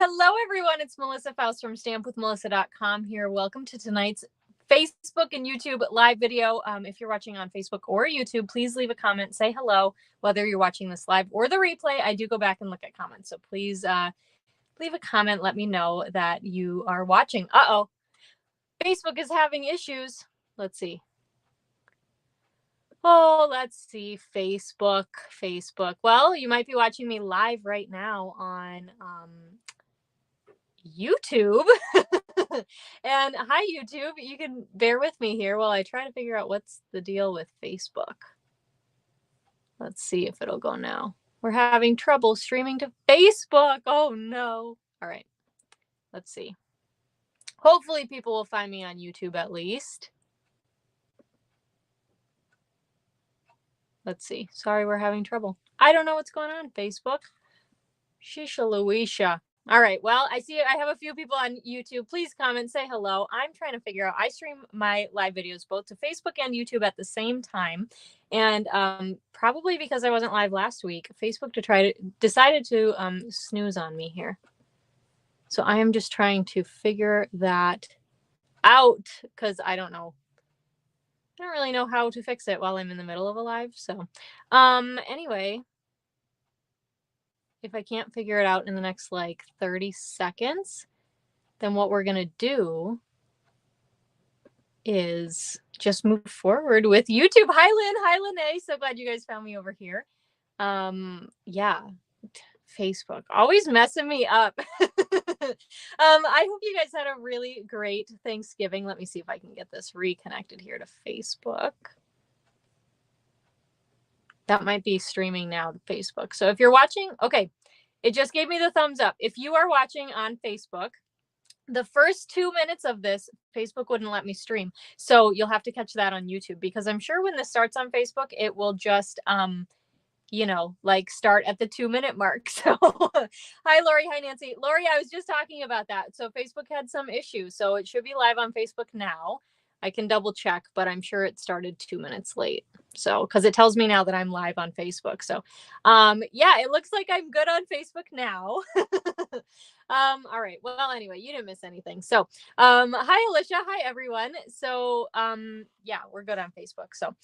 Hello, everyone. It's Melissa Faust from stampwithmelissa.com here. Welcome to tonight's Facebook and YouTube live video. If you're watching on Facebook or YouTube, please leave a comment, say hello, whether you're watching this live or the replay. I do go back and look at comments, so please leave a comment. Let me know that you are watching. Uh-oh. Facebook is having issues. Let's see. Oh, let's see. Facebook. Well, you might be watching me live right now on YouTube. And hi, YouTube. You can bear with me here while I try to figure out what's the deal with Facebook. Let's see if it'll go now. We're having trouble streaming to Facebook. Oh, no. All right. Let's see. Hopefully people will find me on YouTube at least. Let's see. Sorry, we're having trouble. I don't know what's going on, Facebook. Shisha Louisha. All right. Well, I see I have a few people on YouTube. Please comment, say hello. I'm trying to figure out. I stream my live videos both to Facebook and YouTube at the same time. And probably because I wasn't live last week, Facebook decided to snooze on me here. So I am just trying to figure that out because I don't know. I don't really know how to fix it while I'm in the middle of a live. So anyway, if I can't figure it out in the next like 30 seconds, then what we're going to do is just move forward with YouTube. Hi, Lynn. Hi, Lynn. So glad you guys found me over here. Yeah, Facebook always messing me up. I hope you guys had a really great Thanksgiving. Let me see if I can get this reconnected here to Facebook. That might be streaming now to Facebook. So if you're watching, okay, it just gave me the thumbs up. If you are watching on Facebook, the first 2 minutes of this, Facebook wouldn't let me stream. So you'll have to catch that on YouTube because I'm sure when this starts on Facebook, it will just, you know, like start at the 2-minute mark. So hi, Lori. Hi, Nancy. Lori, I was just talking about that. So Facebook had some issues. So it should be live on Facebook now. I can double check, but I'm sure it started 2 minutes late. So, because it tells me now that I'm live on Facebook. So, yeah, it looks like I'm good on Facebook now. All right. Well, anyway, you didn't miss anything. So, hi, Alicia. Hi, everyone. So, yeah, we're good on Facebook. So,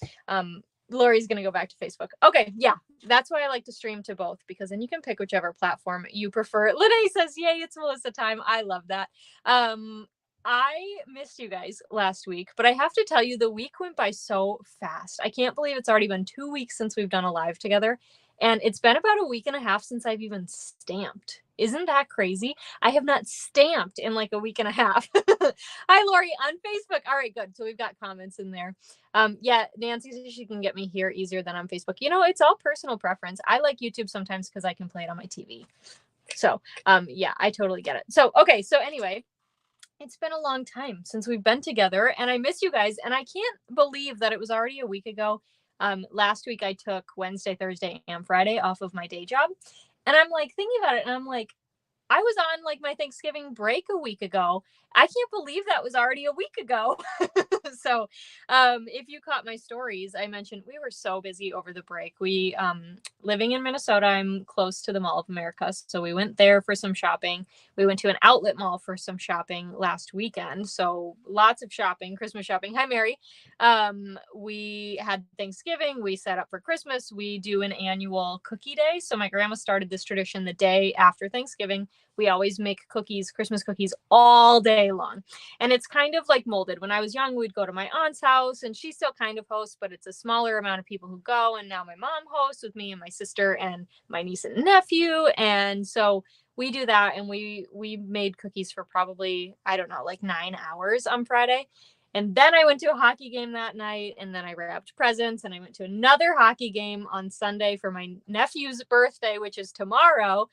Lori's going to go back to Facebook. Okay. Yeah. That's why I like to stream to both because then you can pick whichever platform you prefer. Lene says, yay, it's Melissa time. I love that. I missed you guys last week, but I have to tell you the week went by so fast. I can't believe it's already been 2 weeks since we've done a live together. And it's been about a week and a half since I've even stamped. Isn't that crazy? I have not stamped in like a week and a half. Hi, Lori, on Facebook. All right, good. So we've got comments in there. Yeah, Nancy says she can get me here easier than on Facebook. You know, it's all personal preference. I like YouTube sometimes because I can play it on my TV. So, yeah, I totally get it. So, okay. So anyway, it's been a long time since we've been together and I miss you guys. And I can't believe that it was already a week ago. Last week I took Wednesday, Thursday, and Friday off of my day job. And I'm like thinking about it and I'm like, I was on like my Thanksgiving break a week ago. I can't believe that was already a week ago. So if you caught my stories, I mentioned we were so busy over the break. We living in Minnesota, I'm close to the Mall of America. So we went there for some shopping. We went to an outlet mall for some shopping last weekend. So lots of shopping, Christmas shopping. Hi, Mary. We had Thanksgiving. We set up for Christmas. We do an annual cookie day. So my grandma started this tradition the day after Thanksgiving. We always make cookies, Christmas cookies all day long. And it's kind of like molded. When I was young, we'd go to my aunt's house and she still kind of hosts, but it's a smaller amount of people who go. And now my mom hosts with me and my sister and my niece and nephew. And so we do that. And we made cookies for probably, I don't know, like 9 hours on Friday. And then I went to a hockey game that night and then I wrapped presents and I went to another hockey game on Sunday for my nephew's birthday, which is tomorrow.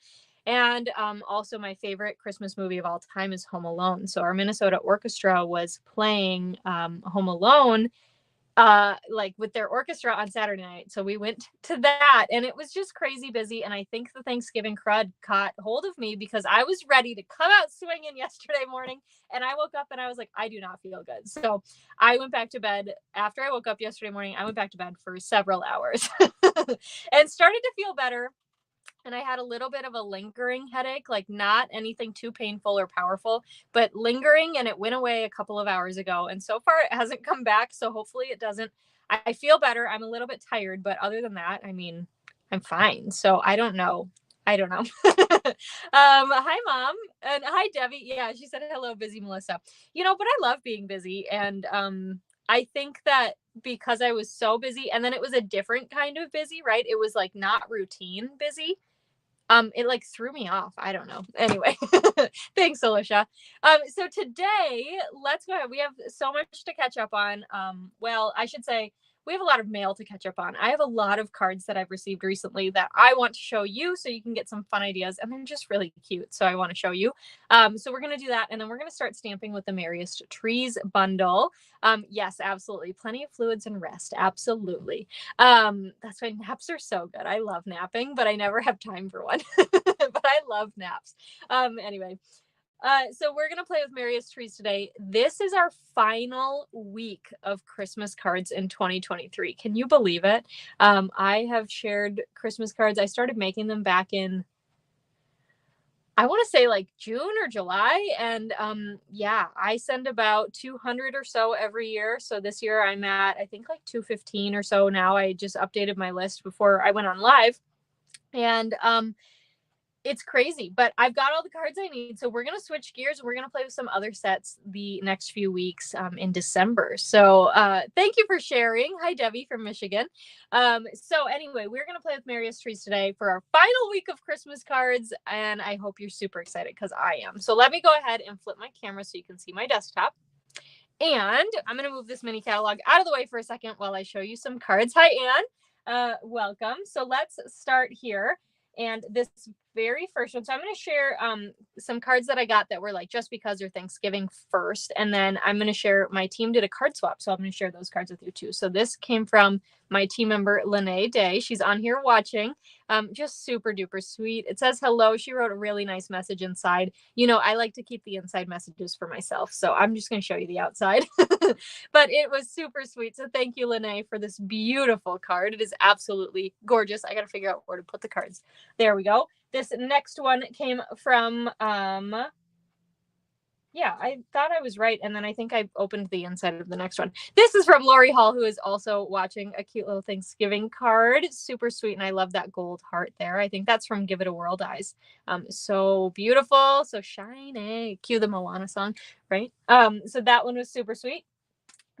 And also my favorite Christmas movie of all time is Home Alone. So our Minnesota Orchestra was playing Home Alone like with their orchestra on Saturday night. So we went to that and it was just crazy busy. And I think the Thanksgiving crud caught hold of me because I was ready to come out swinging yesterday morning. And I woke up and I was like, I do not feel good. So I went back to bed after I woke up yesterday morning. I went back to bed for several hours and started to feel better. and I had a little bit of a lingering headache, like not anything too painful or powerful, but lingering, and it went away a couple of hours ago. And so far it hasn't come back. So hopefully it doesn't. I feel better. I'm a little bit tired, but other than that, I mean, I'm fine. So I don't know. I don't know. Hi, Mom. And hi, Debbie. Yeah, she said hello, busy Melissa. But I love being busy. And I think that because I was so busy, and then it was a different kind of busy, right? It was like not routine busy. It like threw me off. I don't know. Anyway, thanks, Alicia. So today, let's go ahead. We have so much to catch up on. Well, I should say we have a lot of mail to catch up on. I have a lot of cards that I've received recently that I want to show you so you can get some fun ideas, and they're just really cute. So I want to show you. So we're going to do that, and then we're going to start stamping with the Merriest Trees bundle. Yes, absolutely. Plenty of fluids and rest. Absolutely. That's why naps are so good. I love napping, but I never have time for one. But I love naps. Anyway, so we're going to play with Merriest Trees today. This is our final week of Christmas cards in 2023. Can you believe it? I have shared Christmas cards. I started making them back in, I want to say like June or July. And yeah, I send about 200 or so every year. So this year I'm at, I think like 215 or so now. I just updated my list before I went on live. And it's crazy, but I've got all the cards I need. So we're going to switch gears and we're going to play with some other sets the next few weeks in December. So thank you for sharing. Hi, Debbie from Michigan. So anyway, we're going to play with Merriest Trees today for our final week of Christmas cards. And I hope you're super excited because I am. So let me go ahead and flip my camera so you can see my desktop. And I'm going to move this mini catalog out of the way for a second while I show you some cards. Hi, Anne. Welcome. So let's start here. And this very first one. So I'm going to share some cards that I got that were like just because or Thanksgiving first. And then I'm going to share, my team did a card swap. So I'm going to share those cards with you too. So this came from my team member, Lene Day. She's on here watching. Just super duper sweet. It says hello. She wrote a really nice message inside. I like to keep the inside messages for myself. So I'm just going to show you the outside. But it was super sweet. So thank you, Lene, for this beautiful card. It is absolutely gorgeous. I got to figure out where to put the cards. There we go. This next one came from, yeah, I thought I was right. And then I think I opened the inside of the next one. This is from Lori Hall, who is also watching, a cute little Thanksgiving card. Super sweet. And I love that gold heart there. I think that's from Give It a World Eyes. So beautiful. So shiny. Cue the Moana song, right? So that one was super sweet.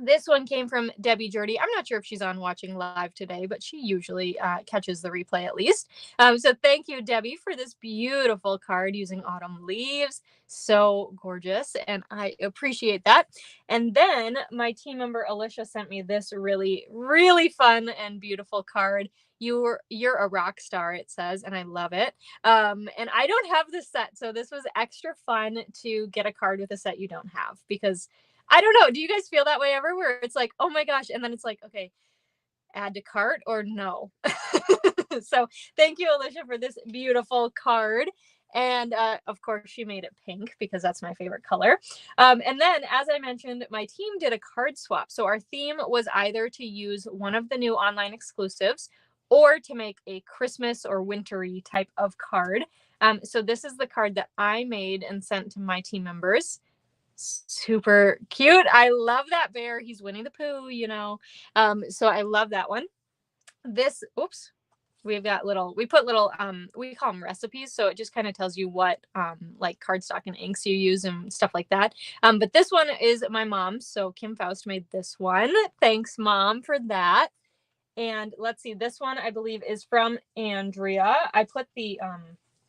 This one came from Debbie Jurdy. I'm not sure if she's on watching live today, but she usually catches the replay at least. So thank you, Debbie, for this beautiful card using autumn leaves. So gorgeous, and I appreciate that. And then my team member Alicia sent me this really, really fun and beautiful card. You're a rock star, it says, and I love it. And I don't have this set, so this was extra fun to get a card with a set you don't have, because I don't know. Do you guys feel that way ever, where it's like, oh my gosh, and then it's like, okay, add to cart or no? So thank you, Alicia, for this beautiful card. And of course, she made it pink because that's my favorite color. And then, as I mentioned, my team did a card swap. So our theme was either to use one of the new online exclusives or to make a Christmas or wintry type of card. So this is the card that I made and sent to my team members. Super cute. I love that bear. He's Winnie the Pooh, so I love that one. This, oops, we've got we put little, we call them recipes. So it just kind of tells you what, like cardstock and inks you use and stuff like that. But this one is my mom's. So Kim Faust made this one. Thanks, Mom, for that. And let's see, this one I believe is from Andrea. I put the,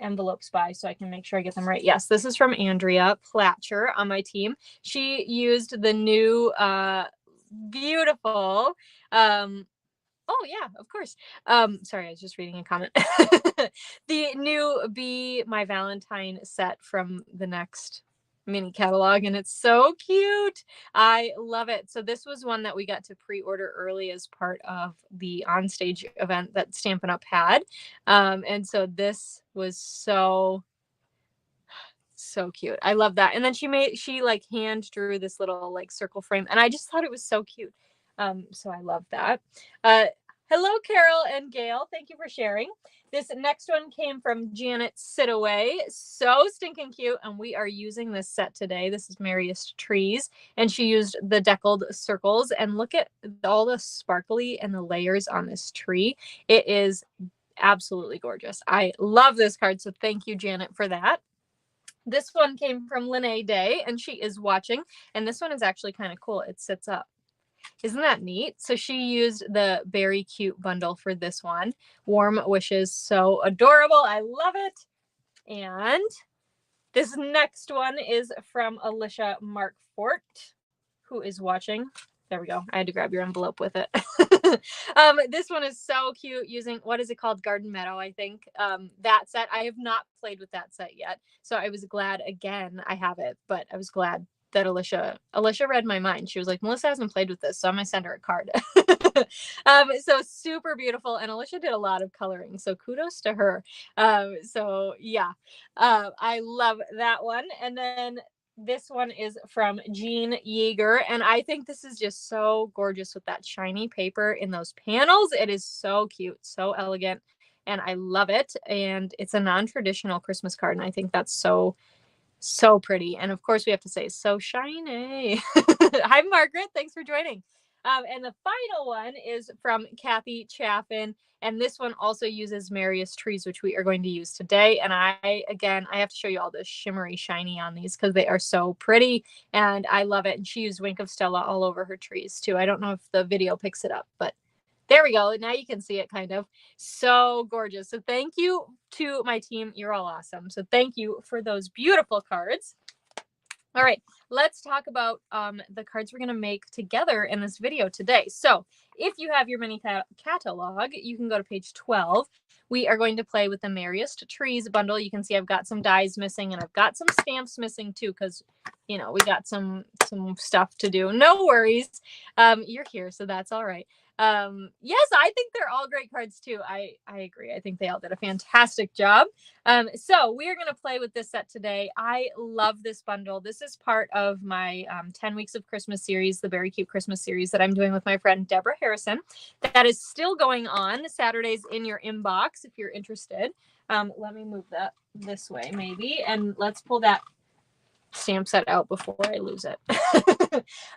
envelopes by so I can make sure I get them right. Yes, this is from Andrea Platcher on my team. She used the new beautiful oh yeah, of course. Sorry, I was just reading a comment. The new Be My Valentine set from the next mini catalog, and it's so cute. I love it. So this was one that we got to pre-order early as part of the onstage event that Stampin' Up had. And so this was so cute. I love that. And then she like hand drew this little like circle frame, and I just thought it was so cute. So I love that. Hello, Carol and Gail. Thank you for sharing. This next one came from Janet Sitaway. So stinking cute. And we are using this set today. This is Merriest Trees. And she used the deckled circles. And look at all the sparkly and the layers on this tree. It is absolutely gorgeous. I love this card. So thank you, Janet, for that. This one came from Lene Day, and she is watching. And this one is actually kind of cool. It sits up. Isn't that neat? So she used the Very Cute bundle for this one. Warm Wishes, so adorable. I love it. And this next one is from Alicia Markfort, who is watching. There we go. I had to grab your envelope with it. This one is so cute using, what is it called? Garden Meadow, I think. That set, I have not played with that set yet. So I was glad, again, I have it, but I was glad that Alicia read my mind. She was like, Melissa hasn't played with this, so I'm gonna send her a card. So super beautiful. And Alicia did a lot of coloring, so kudos to her. So yeah, I love that one. And then this one is from Jean Yeager. And I think this is just so gorgeous with that shiny paper in those panels. It is so cute, so elegant, and I love it. And it's a non-traditional Christmas card. And I think that's so pretty. And of course we have to say so shiny. Hi, Margaret. Thanks for joining. And the final one is from Kathy Chaffin. And this one also uses Merriest Trees, which we are going to use today. And I have to show you all the shimmery shiny on these because they are so pretty. And I love it. And she used Wink of Stella all over her trees too. I don't know if the video picks it up, but there we go. Now you can see it kind of. So gorgeous. So thank you to my team. You're all awesome. So thank you for those beautiful cards. All right, let's talk about the cards we're going to make together in this video today. So if you have your mini catalog, you can go to page 12. We are going to play with the Merriest Trees bundle. You can see I've got some dies missing, and I've got some stamps missing too, because, you know, we got some stuff to do. No worries. You're here, so that's all right. Yes, I think they're all great cards too. I agree. I think they all did a fantastic job. So we are going to play with this set today. I love this bundle. This is part of my 10 Weeks of Christmas series, the Very Cute Christmas series that I'm doing with my friend Deborah Harrison. That is still going on. Saturdays in your inbox if you're interested. Let me move that this way maybe, and let's pull that stamp set out before I lose it.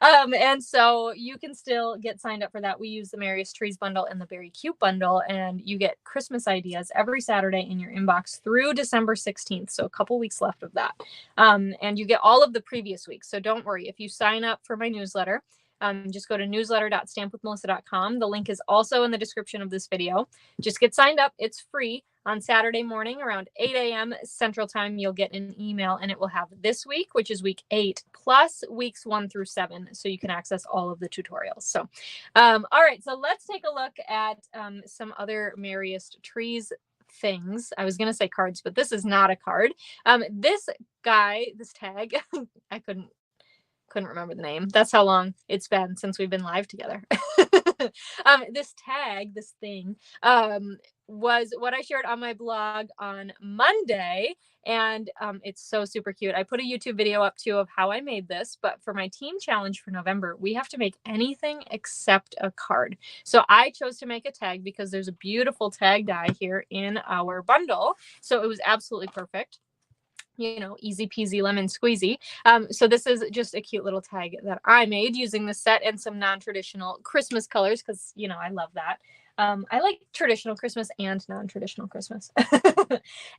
And so you can still get signed up for that. We use the Merriest Trees bundle and the Very Cute bundle, and you get Christmas ideas every Saturday in your inbox through December 16th. So a couple weeks left of that. And you get all of the previous weeks. So don't worry. If you sign up for my newsletter, just go to newsletter.stampwithmelissa.com. The link is also in the description of this video. Just get signed up. It's free. On Saturday morning around 8 a.m. Central Time, you'll get an email, and it will have this week, which is week 8, plus weeks 1 through 7, so you can access all of the tutorials. So, all right, so let's take a look at some other Merriest Trees things. I was going to say cards, but this is not a card. This guy, this tag, I couldn't remember the name. That's how long it's been since we've been live together. This tag, this thing, was what I shared on my blog on Monday, and it's so super cute. I put a YouTube video up too of how I made this, but for my team challenge for November, we have to make anything except a card. So I chose to make a tag because there's a beautiful tag die here in our bundle. So it was absolutely perfect. You know, easy peasy lemon squeezy. So this is just a cute little tag that I made using the set and some non-traditional Christmas colors because, you know, I love that. I like traditional Christmas and non-traditional Christmas.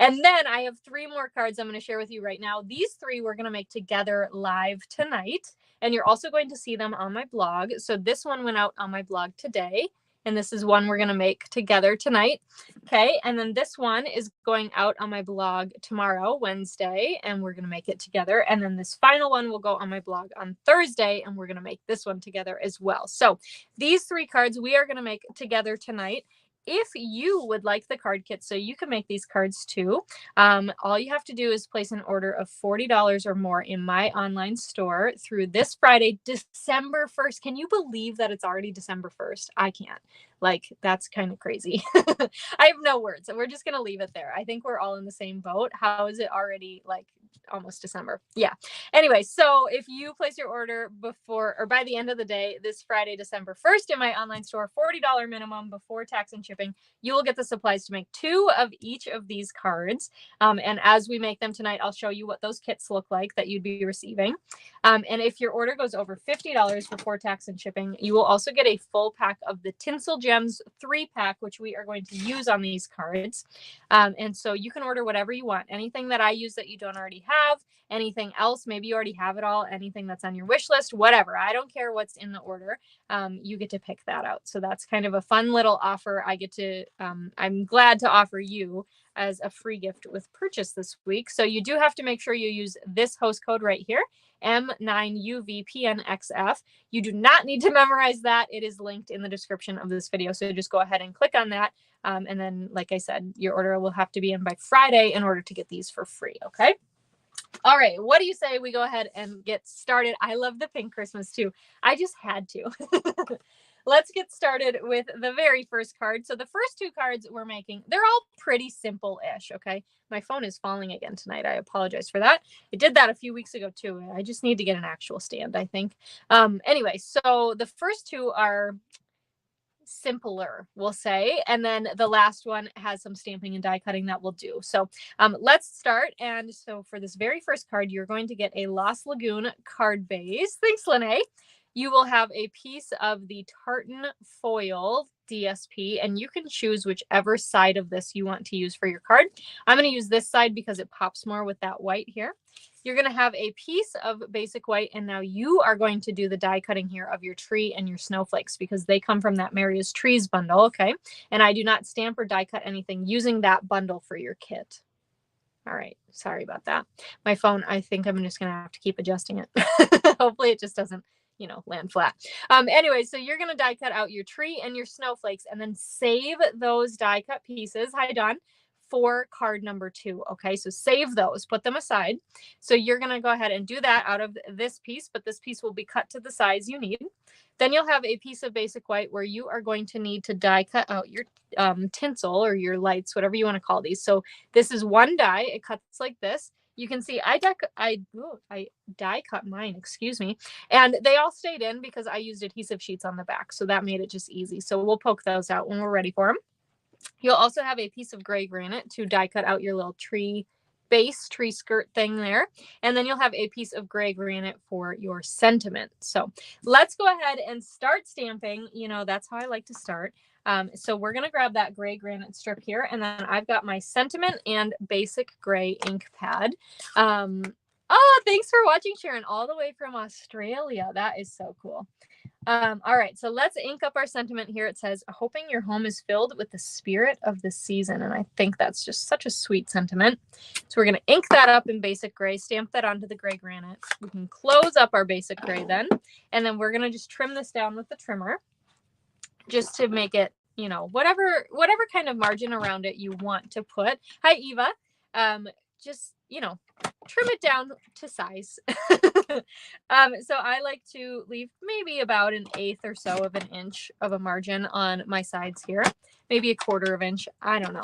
And then I have 3 more cards I'm going to share with you right now. These 3 we're going to make together live tonight, and you're also going to see them on my blog. So this one went out on my blog today, and this is one we're going to make together tonight. Okay. And then this one is going out on my blog tomorrow, Wednesday, and we're going to make it together. And then this final one will go on my blog on Thursday, and we're going to make this one together as well. So these 3 cards we are going to make together tonight. If you would like the card kit, so you can make these cards too, all you have to do is place an order of $40 or more in my online store through this Friday, December 1st. Can you believe that it's already December 1st? I can't. Like, that's kind of crazy. I have no words. So we're just going to leave it there. I think we're all in the same boat. How is it already like almost December. Yeah. Anyway, so if you place your order before or by the end of the day, this Friday, December 1st in my online store, $40 minimum before tax and shipping, you will get the supplies to make 2 of each of these cards. And as we make them tonight, I'll show you what those kits look like that you'd be receiving. And if your order goes over $50 before tax and shipping, you will also get a full pack of the Tinsel Gems 3-pack, which we are going to use on these cards. And so you can order whatever you want. Anything that I use that you don't already have, anything else, maybe you already have it all, anything that's on your wish list, whatever. I don't care what's in the order. You get to pick that out. So that's kind of a fun little offer I get to, I'm glad to offer you as a free gift with purchase this week. So you do have to make sure you use this host code right here, M9UVPNXF. You do not need to memorize that. It is linked in the description of this video. So just go ahead and click on that. And then, like I said, your order will have to be in by Friday in order to get these for free. Okay. All right. What do you say we go ahead and get started? I love the pink Christmas too. I just had to. Let's get started with the very first card. So the first 2 cards we're making, they're all pretty simple-ish, okay? My phone is falling again tonight. I apologize for that. It did that a few weeks ago too. I just need to get an actual stand, I think. Anyway, so the first 2 are simpler, we'll say, and then the last one has some stamping and die cutting that we'll do. So let's start. And so for this very first card, you're going to get a Lost Lagoon card base. Thanks, Lene. You will have a piece of the tartan foil DSP, and you can choose whichever side of this you want to use for your card. I'm going to use this side because it pops more with that white here. You're going to have a piece of basic white, and now you are going to do the die cutting here of your tree and your snowflakes because they come from that Merriest Trees bundle, okay? And I do not stamp or die cut anything using that bundle for your kit. All right, sorry about that. My phone, I think I'm just going to have to keep adjusting it. Hopefully it just doesn't, you know, land flat. Anyway, so you're going to die cut out your tree and your snowflakes and then save those die cut pieces. Hi, Don. For card number 2. Okay, so save those, put them aside. So you're going to go ahead and do that out of this piece, but this piece will be cut to the size you need. Then you'll have a piece of basic white where you are going to need to die cut out your tinsel or your lights, whatever you want to call these. So this is 1 die. It cuts like this. You can see I die cut mine, excuse me. And they all stayed in because I used adhesive sheets on the back. So that made it just easy. So we'll poke those out when we're ready for them. You'll also have a piece of gray granite to die cut out your little tree base, tree skirt thing there. And then you'll have a piece of gray granite for your sentiment. So let's go ahead and start stamping. You know, that's how I like to start. So we're going to grab that gray granite strip here. And then I've got my sentiment and basic gray ink pad. Oh, thanks for watching, Sharon, all the way from Australia. That is so cool. All right, so let's ink up our sentiment here. It says, hoping your home is filled with the spirit of the season. And I think that's just such a sweet sentiment. So we're going to ink that up in basic gray, stamp that onto the gray granite. We can close up our basic gray then. And then we're going to just trim this down with the trimmer just to make it, you know, whatever kind of margin around it you want to put. Hi, Eva. Just, you know, trim it down to size. So I like to leave maybe about 1/8 or so of an inch of a margin on my sides here, maybe 1/4 of an inch. I don't know,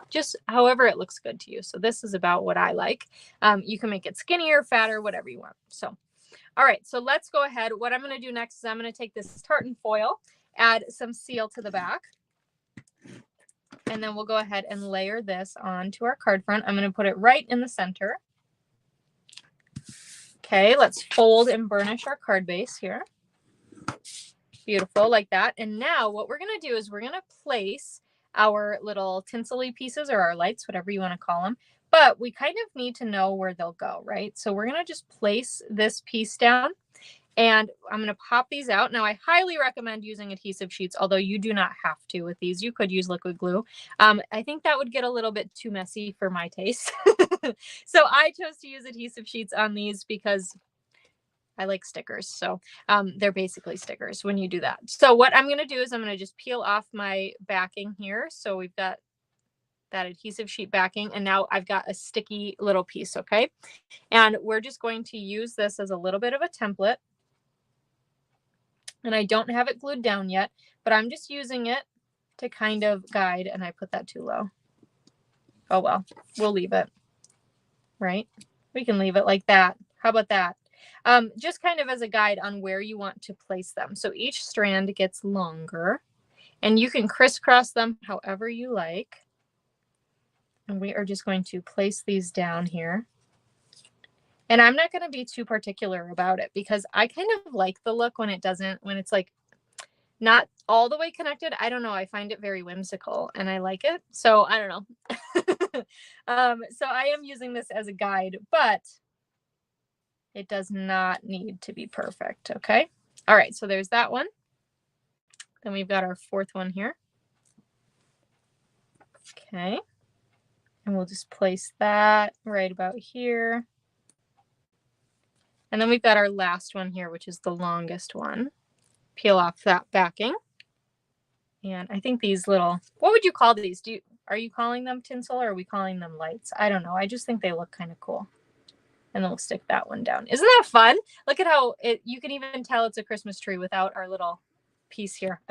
just however it looks good to you. So this is about what I like. You can make it skinnier, fatter, whatever you want. So, all right, so let's go ahead. What I'm going to do next is I'm going to take this tartan foil, add some seal to the back. And then we'll go ahead and layer this onto our card front. I'm going to put it right in the center. Okay, let's fold and burnish our card base here. Beautiful, like that. And now what we're going to do is we're going to place our little tinsely pieces or our lights, whatever you want to call them. But we kind of need to know where they'll go, right? So we're going to just place this piece down. And I'm going to pop these out. Now, I highly recommend using adhesive sheets, although you do not have to with these. You could use liquid glue. I think that would get a little bit too messy for my taste. So I chose to use adhesive sheets on these because I like stickers. So they're basically stickers when you do that. So what I'm going to do is I'm going to just peel off my backing here. So we've got that adhesive sheet backing, and now I've got a sticky little piece, okay? And we're just going to use this as a little bit of a template. And I don't have it glued down yet, but I'm just using it to kind of guide, and I put that too low. Oh, well, we'll leave it, right? We can leave it like that. How about that? Just kind of as a guide on where you want to place them. So each strand gets longer, and you can crisscross them however you like. And we are just going to place these down here. And I'm not going to be too particular about it because I kind of like the look when it's like not all the way connected. I don't know. I find it very whimsical and I like it. So I don't know. So I am using this as a guide, but it does not need to be perfect. Okay. All right. So there's that one. Then we've got our fourth one here. Okay. And we'll just place that right about here. And then we've got our last one here, which is the longest one. Peel off that backing. And I think these little, what would you call these? Are you calling them tinsel or are we calling them lights? I don't know. I just think they look kind of cool. And then we'll stick that one down. Isn't that fun? Look at how you can even tell it's a Christmas tree without our little piece here.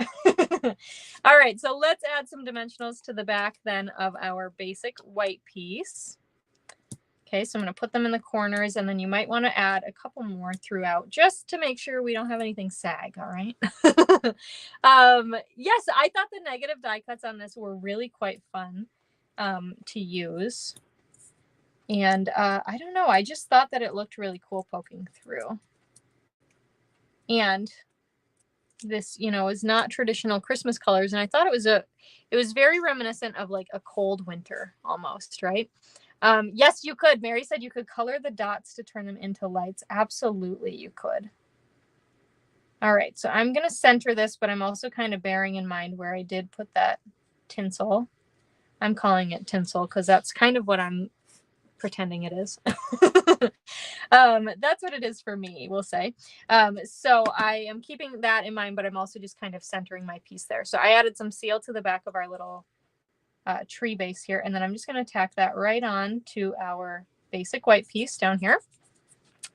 All right, so let's add some dimensionals to the back then of our basic white piece. Okay, so I'm going to put them in the corners, and then you might want to add a couple more throughout just to make sure we don't have anything sag, all right? Yes, I thought the negative die cuts on this were really quite fun to use. And I don't know, I just thought that it looked really cool poking through. And this, you know, is not traditional Christmas colors. And I thought it was very reminiscent of like a cold winter almost, right? Yes, you could. Mary said you could color the dots to turn them into lights. Absolutely, you could. All right, so I'm going to center this, but I'm also kind of bearing in mind where I did put that tinsel. I'm calling it tinsel because that's kind of what I'm pretending it is. That's what it is for me, we'll say. So I am keeping that in mind, but I'm also just kind of centering my piece there. So I added some seal to the back of our little tree base here, and then I'm just going to tack that right on to our basic white piece down here.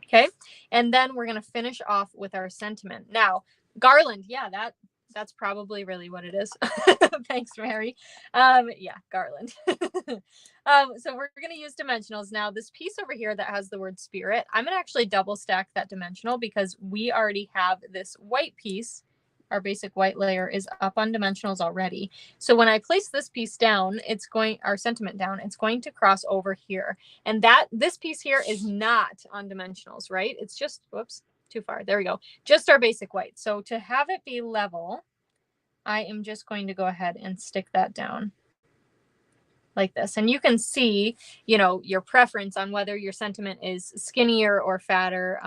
Okay, and then we're going to finish off with our sentiment. Now, garland, yeah, that's probably really what it is. Thanks, Mary. Yeah, garland. So we're going to use dimensionals. Now, this piece over here that has the word spirit, I'm going to actually double stack that dimensional because we already have this white piece. Our basic white layer is up on dimensionals already. So when I place this piece down, our sentiment down, it's going to cross over here. And this piece here is not on dimensionals, right? It's just, whoops, too far. There we go. Just our basic white. So to have it be level, I am just going to go ahead and stick that down like this. And you can see, you know, your preference on whether your sentiment is skinnier or fatter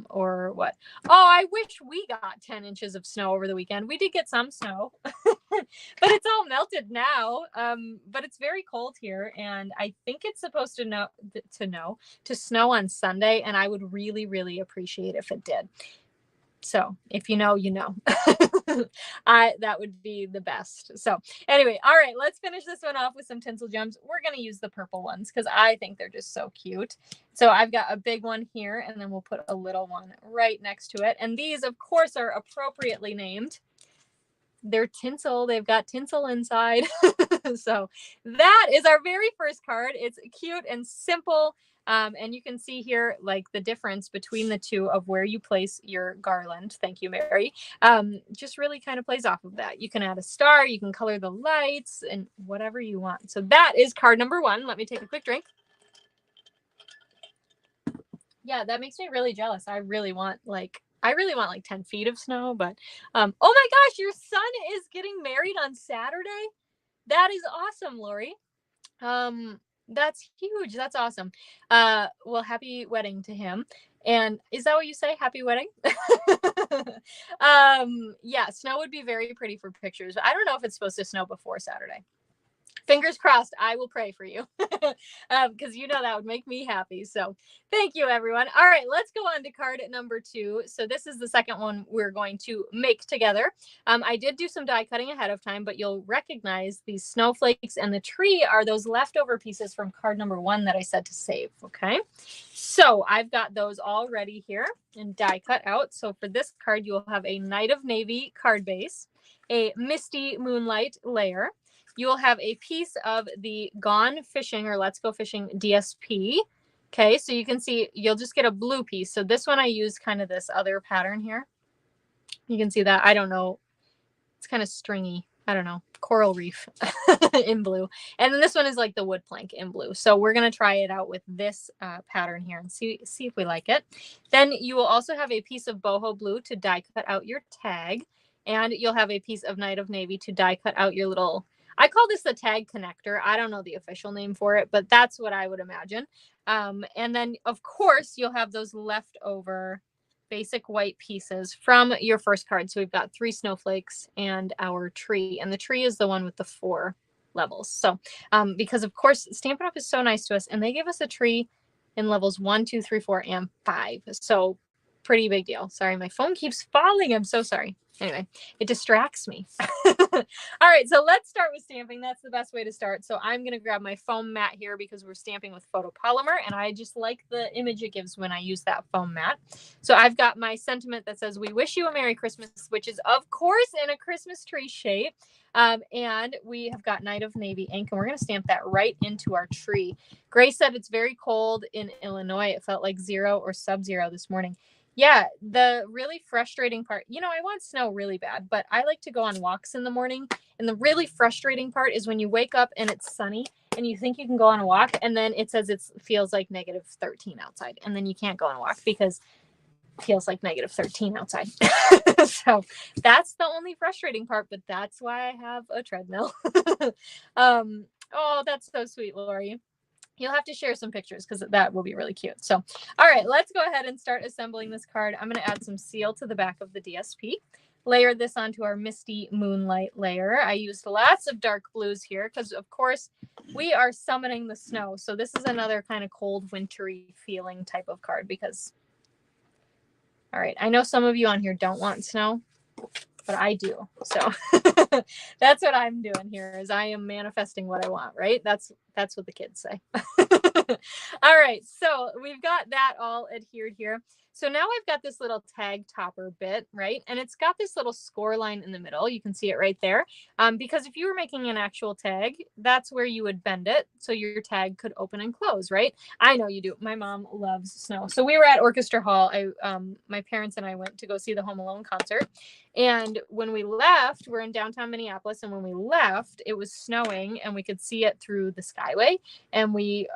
or what. Oh, I wish we got 10 inches of snow over the weekend. We did get some snow, but it's all melted now. But it's very cold here. And I think it's supposed to snow on Sunday. And I would really, really appreciate if it did. So if you know, you know. That would be the best. So anyway, all right, let's finish this one off with some tinsel gems. We're going to use the purple ones because I think they're just so cute. So I've got a big one here, and then we'll put a little one right next to it. And these, of course, are appropriately named. They're tinsel. They've got tinsel inside. So that is our very first card. It's cute and simple. And you can see here, like the difference between the two of where you place your garland. Thank you, Mary. Just really kind of plays off of that. You can add a star, you can color the lights and whatever you want. So that is card number 1. Let me take a quick drink. Yeah, that makes me really jealous. I really want like 10 feet of snow, but, oh my gosh, your son is getting married on Saturday. That is awesome, Lori. That's huge. That's awesome. Well, happy wedding to him. And is that what you say? Happy wedding? Yeah, snow would be very pretty for pictures. I don't know if it's supposed to snow before Saturday. Fingers crossed, I will pray for you because you know that would make me happy. So thank you, everyone. All right, let's go on to card number 2. So this is the second one we're going to make together. I did do some die cutting ahead of time, but you'll recognize these snowflakes and the tree are those leftover pieces from card number 1 that I said to save. Okay, so I've got those all ready here and die cut out. So for this card, you will have a Night of Navy card base, a Misty Moonlight layer. You will have a piece of the Gone Fishing or Let's Go Fishing DSP, Okay, so you can see you'll just get a blue piece. So this one I use kind of this other pattern here. You can see that. I don't know. It's kind of stringy. I don't know. Coral reef in blue. And then this one is like the wood plank in blue. So we're going to try it out with this pattern here and see if we like it. Then you will also have a piece of boho blue to die cut out your tag. And you'll have a piece of Night of Navy to die cut out your little, I call this the tag connector. I don't know the official name for it, but that's what I would imagine. And then of course you'll have those leftover basic white pieces from your first card. So we've got 3 snowflakes and our tree, and the tree is the one with the 4 levels. So because of course Stampin' Up is so nice to us, and they give us a tree in levels 1, 2, 3, 4, and 5. So pretty big deal. Sorry, my phone keeps falling. I'm so sorry. Anyway, it distracts me. All right, so let's start with stamping. That's the best way to start. So I'm going to grab my foam mat here because we're stamping with photopolymer, and I just like the image it gives when I use that foam mat. So I've got my sentiment that says, "We wish you a Merry Christmas," which is, of course, in a Christmas tree shape. And we have got Night of Navy ink, and we're going to stamp that right into our tree. Grace said it's very cold in Illinois. It felt like 0 or sub-zero this morning. Yeah, the really frustrating part, I want snow really bad, but I like to go on walks in the morning. And the really frustrating part is when you wake up and it's sunny and you think you can go on a walk, and then it says it feels like -13 outside. And then you can't go on a walk because it feels like -13 outside. So that's the only frustrating part, but that's why I have a treadmill. Oh, that's so sweet, Lori. You'll have to share some pictures because that will be really cute. So, all right, let's go ahead and start assembling this card. I'm going to add some seal to the back of the DSP. Layer this onto our Misty Moonlight layer. I used lots of dark blues here because, of course, we are summoning the snow. So this is another kind of cold, wintry feeling type of card because, all right, I know some of you on here don't want snow, but I do. So that's what I'm doing here is I am manifesting what I want, right? That's what the kids say. All right, so we've got that all adhered here. So now I've got this little tag topper bit, right? And it's got this little score line in the middle. You can see it right there. Because if you were making an actual tag, that's where you would bend it so your tag could open and close, right? I know you do. My mom loves snow. So we were at Orchestra Hall. My parents and I went to go see the Home Alone concert. And when we left, we're in downtown Minneapolis. And when we left, it was snowing and we could see it through the skyway. And we,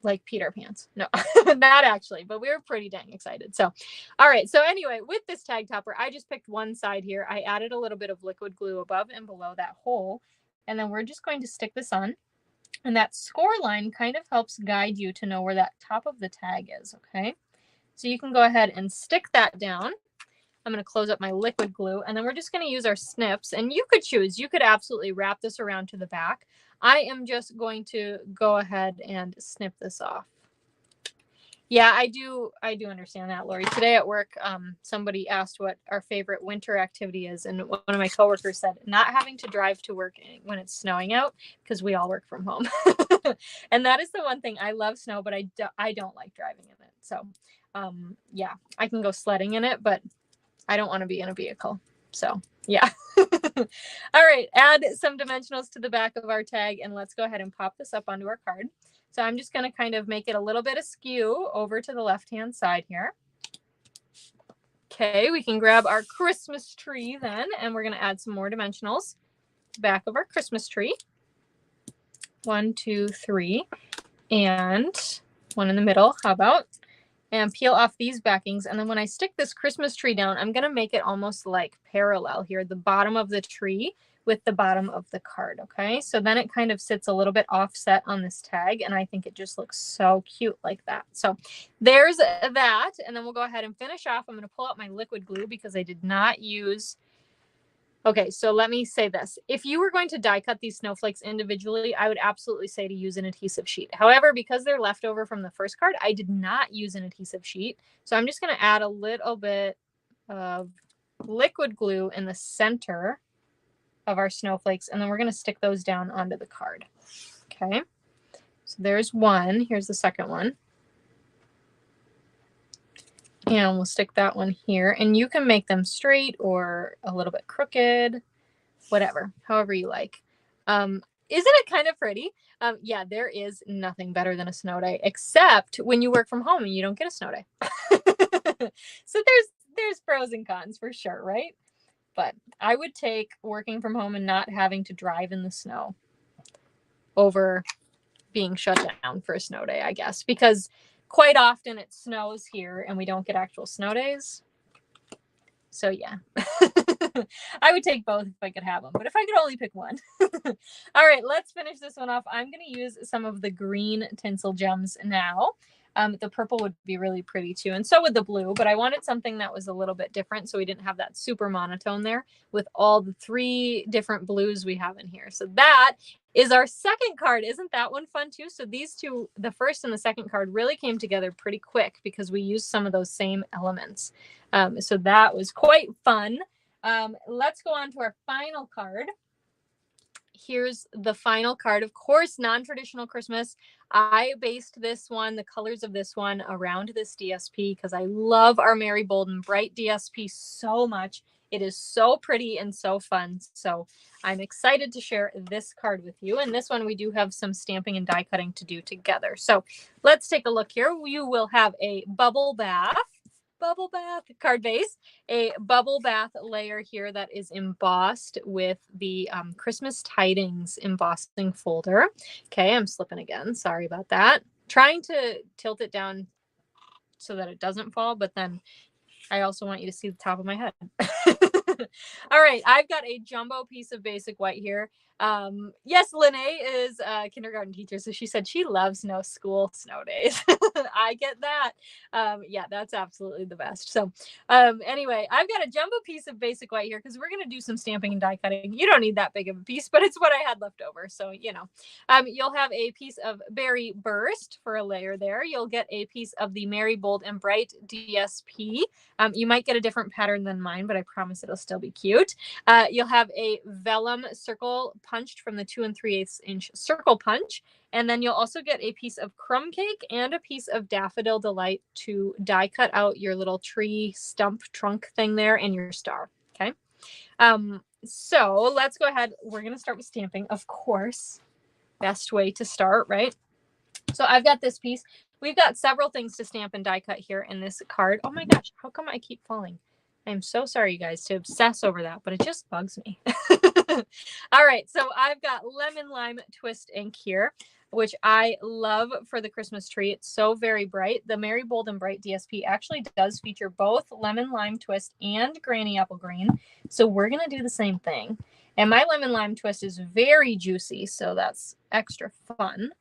like Peter Pants. No, not actually, but we were pretty dang excited. So, all right. So anyway, with this tag topper, I just picked one side here. I added a little bit of liquid glue above and below that hole. And then we're just going to stick this on. And that score line kind of helps guide you to know where that top of the tag is. Okay. So you can go ahead and stick that down. I'm going to close up my liquid glue, and then we're just going to use our snips, and you could choose. You could absolutely wrap this around to the back. I am just going to go ahead and snip this off. Yeah, I do understand that, Lori. Today at work, somebody asked what our favorite winter activity is, and one of my coworkers said not having to drive to work when it's snowing out because we all work from home. And that is the one thing. I love snow, but I don't like driving in it. So, yeah, I can go sledding in it, but I don't want to be in a vehicle. So yeah. All right. Add some dimensionals to the back of our tag, and let's go ahead and pop this up onto our card. So I'm just going to kind of make it a little bit askew over to the left-hand side here. Okay. We can grab our Christmas tree then, and we're going to add some more dimensionals to the back of our Christmas tree. 1, 2, 3, and one in the middle. How about? And peel off these backings. And then when I stick this Christmas tree down, I'm going to make it almost like parallel here, the bottom of the tree with the bottom of the card. Okay. So then it kind of sits a little bit offset on this tag. And I think it just looks so cute like that. So there's that. And then we'll go ahead and finish off. I'm going to pull out my liquid glue because I did not use. Okay, so let me say this. If you were going to die cut these snowflakes individually, I would absolutely say to use an adhesive sheet. However, because they're left over from the first card, I did not use an adhesive sheet. So I'm just going to add a little bit of liquid glue in the center of our snowflakes, and then we're going to stick those down onto the card. Okay, so there's one. Here's the second one. And we'll stick that one here. And you can make them straight or a little bit crooked, whatever, however you like. Isn't it kind of pretty? Yeah, there is nothing better than a snow day, except when you work from home and you don't get a snow day. So there's pros and cons for sure, right? But I would take working from home and not having to drive in the snow over being shut down for a snow day, I guess, because quite often it snows here and we don't get actual snow days. So yeah, I would take both if I could have them, but if I could only pick one. All right, let's finish this one off. I'm going to use some of the green tinsel gems now. The purple would be really pretty too, and so would the blue, but I wanted something that was a little bit different so we didn't have that super monotone there with all the 3 different blues we have in here. So that is our second card. Isn't that one fun too? So these two, the first and the second card, really came together pretty quick because we used some of those same elements. So that was quite fun. Let's go on to our final card. Here's the final card. Of course, non-traditional Christmas. I based this one, the colors of this one, around this DSP because I love our Merry Bold and Bright DSP so much. It is so pretty and so fun. So I'm excited to share this card with you. And this one, we do have some stamping and die cutting to do together. So let's take a look here. You will have a bubble bath card base, a bubble bath layer here that is embossed with the Christmas tidings embossing folder. Okay, I'm slipping again. Sorry about that. Trying to tilt it down so that it doesn't fall, but then I also want you to see the top of my head. All right, I've got a jumbo piece of basic white here. Yes, Lene is a kindergarten teacher, so she said she loves no school snow days. I get that. Yeah, that's absolutely the best. So anyway, I've got a jumbo piece of basic white here because we're going to do some stamping and die cutting. You don't need that big of a piece, but it's what I had left over. So, you know, you'll have a piece of Berry Burst for a layer there. You'll get a piece of the Merry Bold and Bright DSP. You might get a different pattern than mine, but I promise it'll still be cute. You'll have a vellum circle punched from the 2 3/8 inch circle punch. And then you'll also get a piece of crumb cake and a piece of Daffodil Delight to die cut out your little tree stump trunk thing there and your star. Okay. So let's go ahead. We're going to start with stamping, of course. Best way to start, right? So I've got this piece. We've got several things to stamp and die cut here in this card. Oh my gosh, how come I keep falling? I'm so sorry, you guys, to obsess over that, but it just bugs me. All right, so I've got Lemon Lime Twist ink here, which I love for the Christmas tree. It's so very bright. The Merry Bold and Bright DSP actually does feature both Lemon Lime Twist and Granny Apple Green. So we're going to do the same thing. And my Lemon Lime Twist is very juicy, so that's extra fun.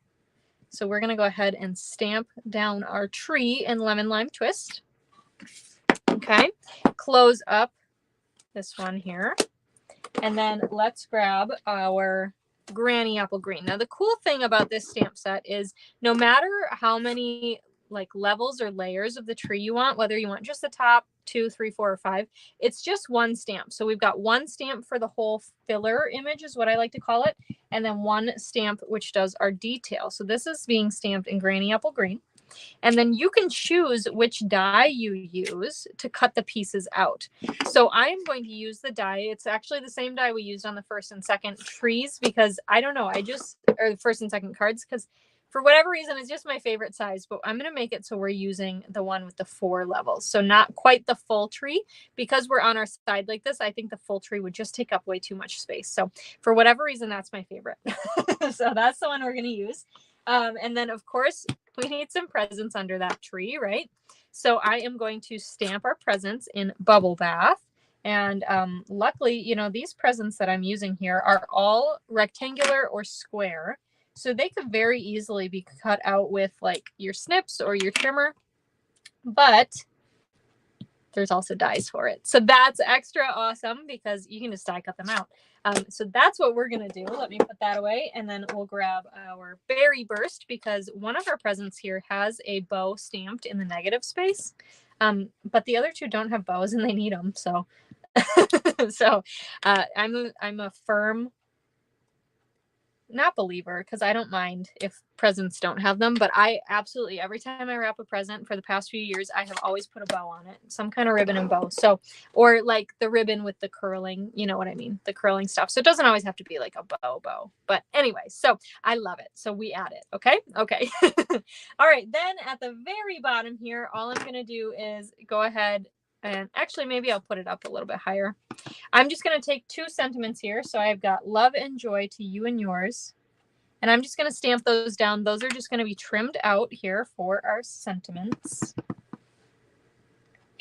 So we're going to go ahead and stamp down our tree in Lemon Lime Twist. Okay, close up this one here. And then let's grab our Granny Apple Green. Now, the cool thing about this stamp set is no matter how many like levels or layers of the tree you want, whether you want just the top 2, 3, 4, or 5, it's just one stamp. So we've got one stamp for the whole filler image is what I like to call it. And then one stamp which does our detail. So this is being stamped in Granny Apple Green. And then you can choose which die you use to cut the pieces out. So I'm going to use the die. It's actually the same die we used on the first and second trees because I don't know. Or the first and second cards, because for whatever reason, it's just my favorite size, but I'm going to make it so we're using the one with the 4 levels. So not quite the full tree because we're on our side like this. I think the full tree would just take up way too much space. So for whatever reason, that's my favorite. So that's the one we're going to use. And then of course we need some presents under that tree, right? So I am going to stamp our presents in Bubble Bath. And luckily, you know, these presents that I'm using here are all rectangular or square. So they could very easily be cut out with like your snips or your trimmer, but there's also dies for it. So that's extra awesome because you can just die cut them out. So that's what we're going to do. Let me put that away and then we'll grab our Berry Burst because one of our presents here has a bow stamped in the negative space. But the other two don't have bows and they need them. So, I'm a firm not believer, because I don't mind if presents don't have them, but I absolutely, every time I wrap a present for the past few years, I have always put a bow on it, some kind of ribbon and bow. So, or like the ribbon with the curling, you know what I mean? The curling stuff. So it doesn't always have to be like a bow. But anyway, so I love it. So we add it. Okay. Okay. All right. Then at the very bottom here, all I'm going to do is go ahead and actually, maybe I'll put it up a little bit higher. I'm just going to take 2 sentiments here. So I've got love and joy to you and yours. And I'm just going to stamp those down. Those are just going to be trimmed out here for our sentiments.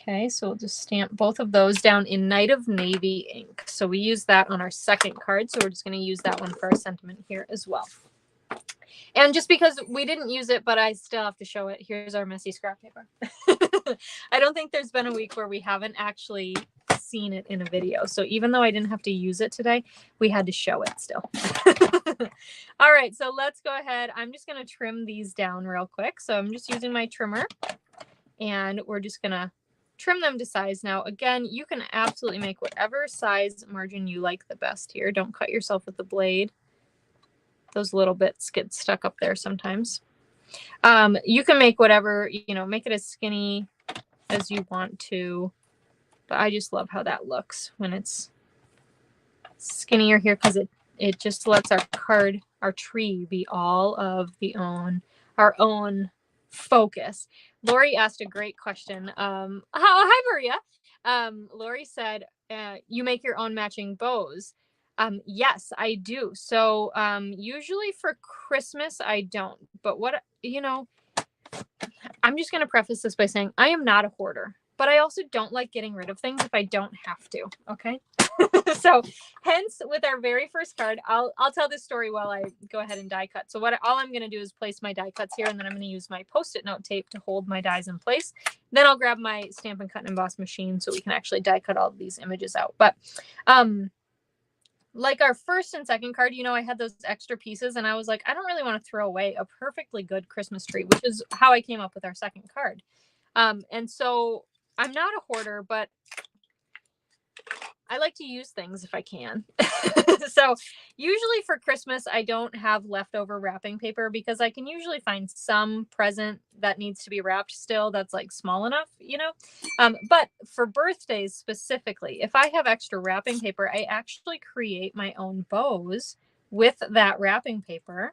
Okay, so we'll just stamp both of those down in Night of Navy ink. So we use that on our second card. So we're just going to use that one for our sentiment here as well. And just because we didn't use it, but I still have to show it, here's our messy scrap paper. I don't think there's been a week where we haven't actually seen it in a video. So even though I didn't have to use it today, we had to show it still. All right, so let's go ahead. I'm just going to trim these down real quick. So I'm just using my trimmer, and we're just going to trim them to size. Now, again, you can absolutely make whatever size margin you like the best here. Don't cut yourself with the blade. Those little bits get stuck up there sometimes. You can make whatever, you know, make it as skinny as you want to. But I just love how that looks when it's skinnier here, because it just lets our card, our tree, be all of our own focus. Lori asked a great question. Hi, Maria. Lori said, you make your own matching bows. Yes, I do. So usually for Christmas, I don't. But what, you know, I'm just going to preface this by saying I am not a hoarder, but I also don't like getting rid of things if I don't have to. Okay. So hence with our very first card, I'll tell this story while I go ahead and die cut. So all I'm going to do is place my die cuts here, and then I'm going to use my Post-it note tape to hold my dies in place. Then I'll grab my Stampin' Cut and Emboss machine so we can actually die cut all of these images out. But like our first and second card, you know, I had those extra pieces, and I was like, I don't really want to throw away a perfectly good Christmas tree, which is how I came up with our second card. And so I'm not a hoarder, but I like to use things if I can. So usually for Christmas, I don't have leftover wrapping paper, because I can usually find some present that needs to be wrapped still that's like small enough, you know. But for birthdays specifically, if I have extra wrapping paper, I actually create my own bows with that wrapping paper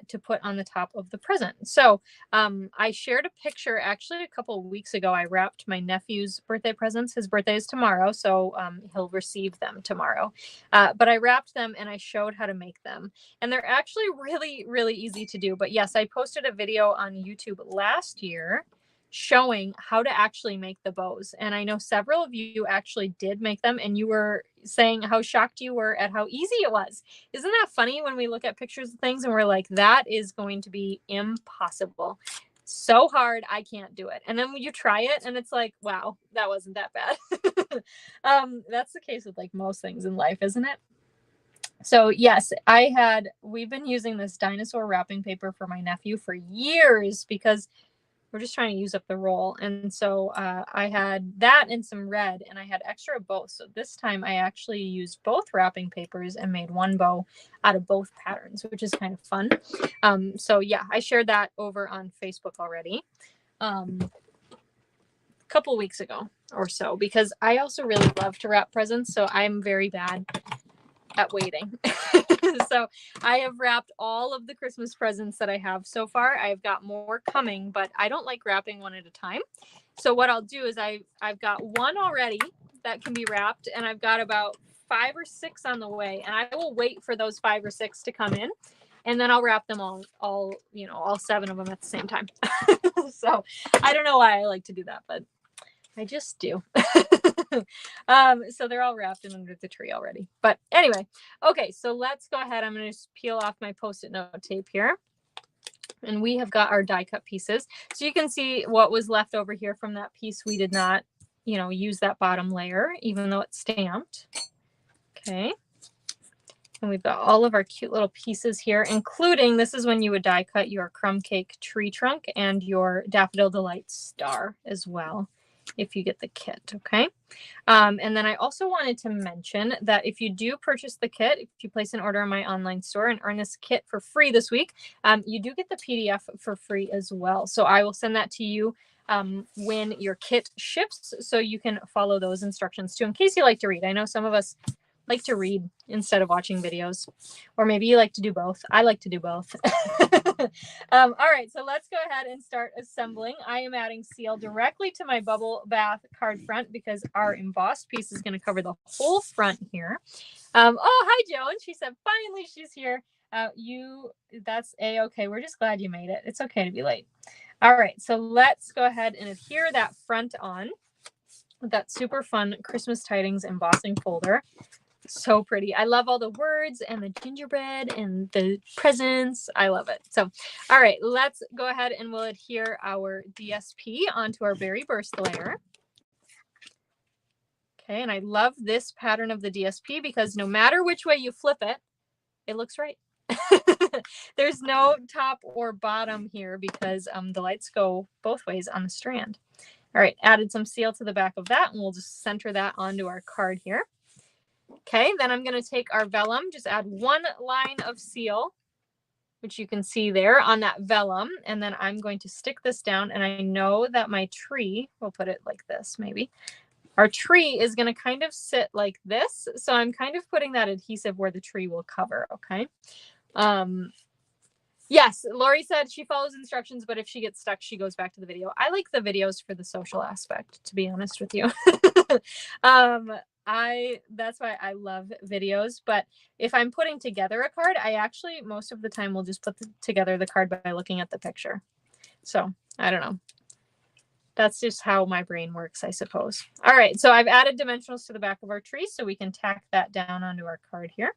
to put on the top of the present. So I shared a picture actually a couple of weeks ago. I wrapped my nephew's birthday presents. His birthday is tomorrow, so he'll receive them tomorrow. But I wrapped them and I showed how to make them. And they're actually really, really easy to do. But yes, I posted a video on YouTube last year showing how to actually make the bows. And I know several of you actually did make them, and you were saying how shocked you were at how easy it was. Isn't that funny when we look at pictures of things and we're like, that is going to be impossible. So hard, I can't do it. And then you try it and it's like, wow, that wasn't that bad. That's the case with like most things in life, isn't it? So yes, we've been using this dinosaur wrapping paper for my nephew for years, because we're just trying to use up the roll. And so I had that and some red, and I had extra of both. So this time I actually used both wrapping papers and made one bow out of both patterns, which is kind of fun. So yeah, I shared that over on Facebook already a couple weeks ago or so, because I also really love to wrap presents. So I'm very bad at waiting. So I have wrapped all of the Christmas presents that I have so far. I've got more coming, but I don't like wrapping one at a time. So what I'll do is I've got one already that can be wrapped, and I've got about 5 or 6 on the way, and I will wait for those 5 or 6 to come in, and then I'll wrap them all 7 of them at the same time. So I don't know why I like to do that, but I just do. So they're all wrapped and under the tree already. But anyway, okay, so let's go ahead. I'm going to just peel off my Post-it note tape here. And we have got our die cut pieces. So you can see what was left over here from that piece. We did not, use that bottom layer, even though it's stamped. Okay. And we've got all of our cute little pieces here, including, this is when you would die cut your crumb cake tree trunk and your Daffodil Delight star as well, if you get the kit. Okay. And then I also wanted to mention that if you do purchase the kit, if you place an order on my online store and earn this kit for free this week, you do get the PDF for free as well. So I will send that to you when your kit ships, so you can follow those instructions too, in case you like to read. I know some of us like to read instead of watching videos, or maybe you like to do both. I like to do both. All right, so let's go ahead and start assembling. I am adding seal directly to my bubble bath card front because our embossed piece is going to cover the whole front here. Oh, hi, Joan. She said, finally, she's here. That's A-okay. We're just glad you made it. It's okay to be late. All right, so let's go ahead and adhere that front on with that super fun Christmas Tidings embossing folder. So pretty. I love all the words and the gingerbread and the presents. I love it. So, all right, let's go ahead and we'll adhere our DSP onto our berry burst layer. Okay, and I love this pattern of the DSP because no matter which way you flip it, it looks right. There's no top or bottom here because the lights go both ways on the strand. All right, added some seal to the back of that, and we'll just center that onto our card here. Okay, then I'm going to take our vellum, just add one line of seal, which you can see there on that vellum, and then I'm going to stick this down, and I know that my tree, we'll put it like this maybe, our tree is going to kind of sit like this, so I'm kind of putting that adhesive where the tree will cover, okay? Yes, Lori said she follows instructions, but if she gets stuck, she goes back to the video. I like the videos for the social aspect, to be honest with you. That's why I love videos, but if I'm putting together a card, I actually most of the time will just put together the card by looking at the picture. So I don't know. That's just how my brain works, I suppose. All right, so I've added dimensionals to the back of our tree so we can tack that down onto our card here.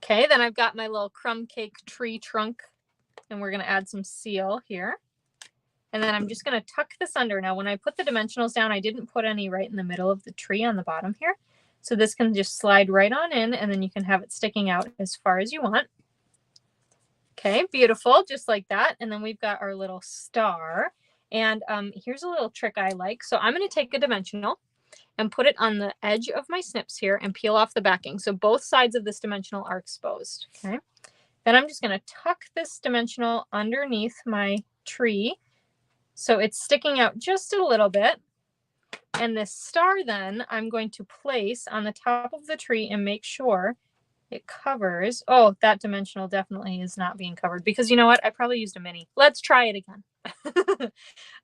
Okay, then I've got my little crumb cake tree trunk, and we're going to add some seal here. And then I'm just going to tuck this under. Now, when I put the dimensionals down, I didn't put any right in the middle of the tree on the bottom here. So this can just slide right on in, and then you can have it sticking out as far as you want. Okay, beautiful, just like that. And then we've got our little star. And here's a little trick I like. So I'm going to take a dimensional and put it on the edge of my snips here and peel off the backing. So both sides of this dimensional are exposed. Okay. Then I'm just going to tuck this dimensional underneath my tree so it's sticking out just a little bit. And this star then I'm going to place on the top of the tree and make sure it covers. Oh, that dimensional definitely is not being covered because you know what? I probably used a mini. Let's try it again.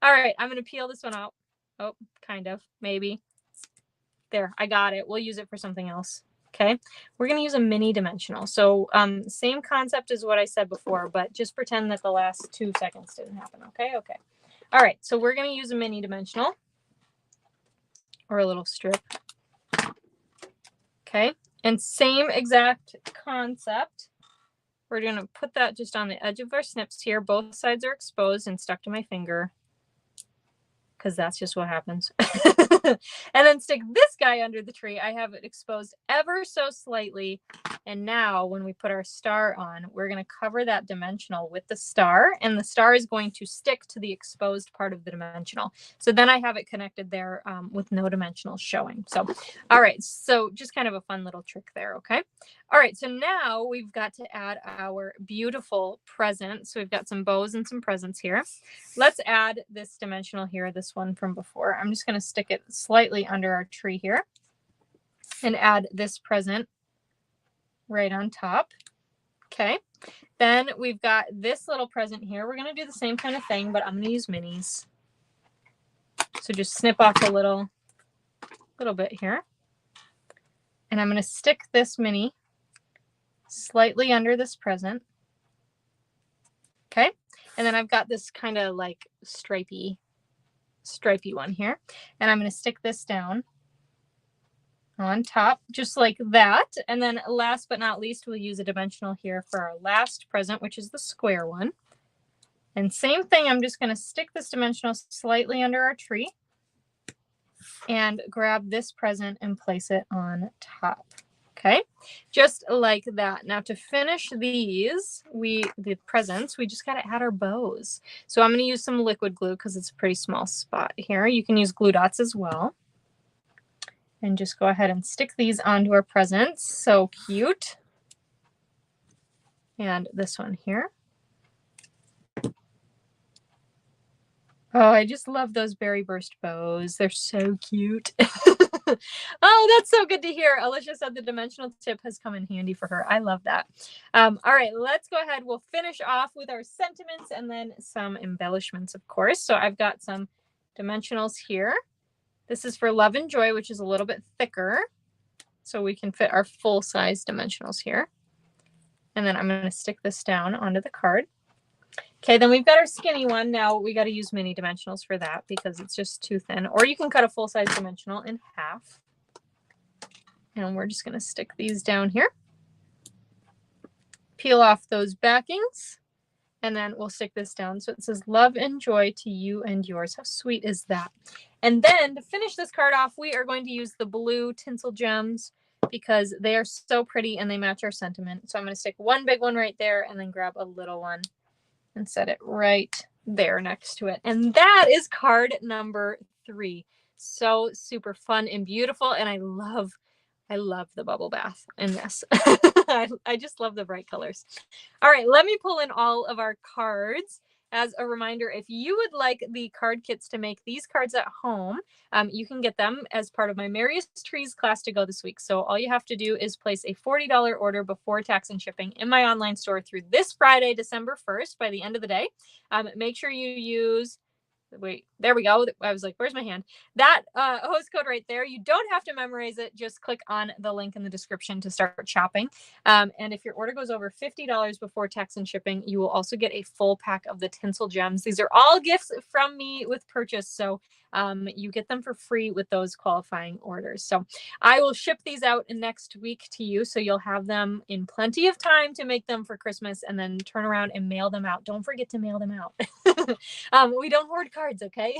All right, I'm going to peel this one out. Oh, kind of, maybe. There, I got it. We'll use it for something else. Okay, we're going to use a mini dimensional. So same concept as what I said before, but just pretend that the last 2 seconds didn't happen. Okay, okay. All right, so we're going to use a mini dimensional or a little strip. Okay, and same exact concept. We're going to put that just on the edge of our snips here. Both sides are exposed and stuck to my finger because that's just what happens. And then stick this guy under the tree. I have it exposed ever so slightly. And now when we put our star on, we're going to cover that dimensional with the star, and the star is going to stick to the exposed part of the dimensional. So then I have it connected there with no dimensionals showing. So, all right. So just kind of a fun little trick there. Okay. All right. So now we've got to add our beautiful present. So we've got some bows and some presents here. Let's add this dimensional here, this one from before. I'm just going to stick it slightly under our tree here and add this present right on top. Okay, then we've got this little present here. We're going to do the same kind of thing, but I'm going to use minis. So just snip off a little bit here. And I'm going to stick this mini slightly under this present. Okay, and then I've got this kind of like stripey one here. And I'm going to stick this down on top, just like that. And then last but not least, we'll use a dimensional here for our last present, which is the square one. And same thing, I'm just going to stick this dimensional slightly under our tree and grab this present and place it on top. Okay, just like that. Now to finish these, the presents, we just got to add our bows. So I'm going to use some liquid glue because it's a pretty small spot here. You can use glue dots as well. and just go ahead and stick these onto our presents. So cute. And this one here. Oh, I just love those berry burst bows. They're so cute. Oh, that's so good to hear. Alicia said the dimensional tip has come in handy for her. I love that. All right, let's go ahead. We'll finish off with our sentiments and then some embellishments, of course. So I've got some dimensionals here. This is for Love and Joy, which is a little bit thicker. So we can fit our full size dimensionals here. And then I'm going to stick this down onto the card. Okay, then we've got our skinny one. Now we got to use mini dimensionals for that because it's just too thin. Or you can cut a full-size dimensional in half. And we're just going to stick these down here. Peel off those backings. And then we'll stick this down. So it says, Love and Joy to you and yours. How sweet is that? And then to finish this card off, we are going to use the blue tinsel gems because they are so pretty and they match our sentiment. So I'm going to stick one big one right there and then grab a little one and set it right there next to it. And that is card number 3. So super fun and beautiful. And I love the bubble bath in this. I just love the bright colors. All right, let me pull in all of our cards. As a reminder, if you would like the card kits to make these cards at home, you can get them as part of my Merriest Trees class to go this week. So all you have to do is place a $40 order before tax and shipping in my online store through this Friday, December 1st, by the end of the day. Make sure you use... Wait, there we go. I was like, where's my hand? That host code right there. You don't have to memorize it. Just click on the link in the description to start shopping. And if your order goes over $50 before tax and shipping, you will also get a full pack of the tinsel gems. These are all gifts from me with purchase. So you get them for free with those qualifying orders. So I will ship these out next week to you. So you'll have them in plenty of time to make them for Christmas and then turn around and mail them out. Don't forget to mail them out. We don't hoard cards, okay?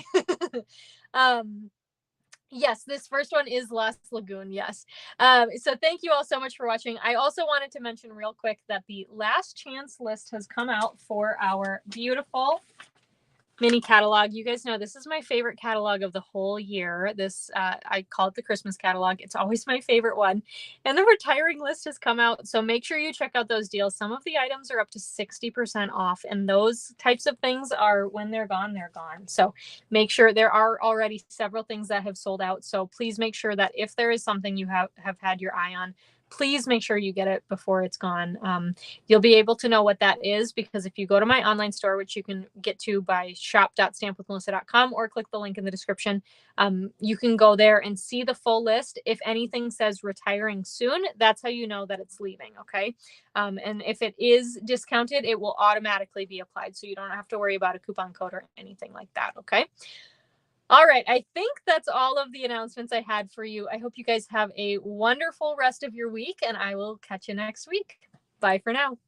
Yes, this first one is Lost Lagoon. Yes. So thank you all so much for watching. I also wanted to mention real quick that the last chance list has come out for our beautiful mini catalog. You guys know this is my favorite catalog of the whole year. This I call it the Christmas catalog. It's always my favorite one. And the retiring list has come out. So make sure you check out those deals. Some of the items are up to 60% off. And those types of things are when they're gone, they're gone. So make sure there are already several things that have sold out. So please make sure that if there is something you have had your eye on, please make sure you get it before it's gone. You'll be able to know what that is because if you go to my online store, which you can get to by shop.stampwithmelissa.com or click the link in the description, you can go there and see the full list. If anything says retiring soon, that's how you know that it's leaving, okay? And if it is discounted, it will automatically be applied. So you don't have to worry about a coupon code or anything like that, okay? All right, I think that's all of the announcements I had for you. I hope you guys have a wonderful rest of your week, and I will catch you next week. Bye for now.